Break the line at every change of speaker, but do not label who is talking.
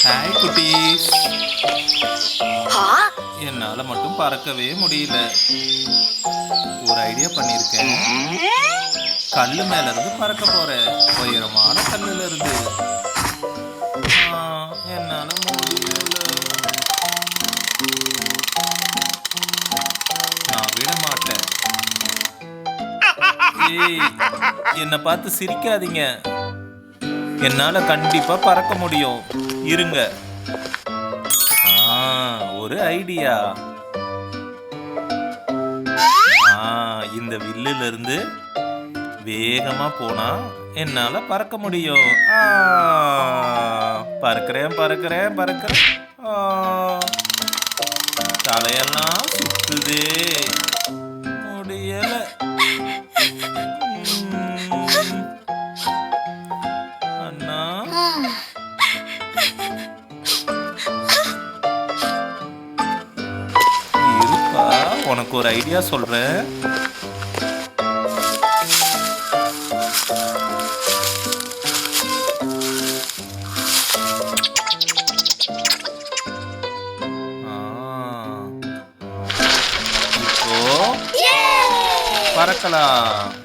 Hi குட்டீஸ்.
ஆ,
என்னால மட்டும் பறக்கவே முடியல. ஒரு ஐடியா பண்ணியிருக்கேன். கல்லு மேல இருந்து பறக்க போறேன். உயரமான கல்லுல இருந்து. ஆ, என்னால முடியல. நான் விட மாட்டேன். ஏய், என்னை பார்த்து சிரிக்காதீங்க. என்னால கண்டிப்பா பறக்க முடியும். இருங்க. ஒரு ஐடியா. இந்த வில்லுல இருந்து வேகமா போனா என்னால பறக்க முடியும். பறக்கிறேன் பறக்கிறேன் பறக்கிறேன். தலையெல்லாம் சுத்துதே. முடியல. அண்ணா, இருப்பா, உனக்கு ஒரு ஐடியா சொல்றேன். இப்போ பறக்கலாம்.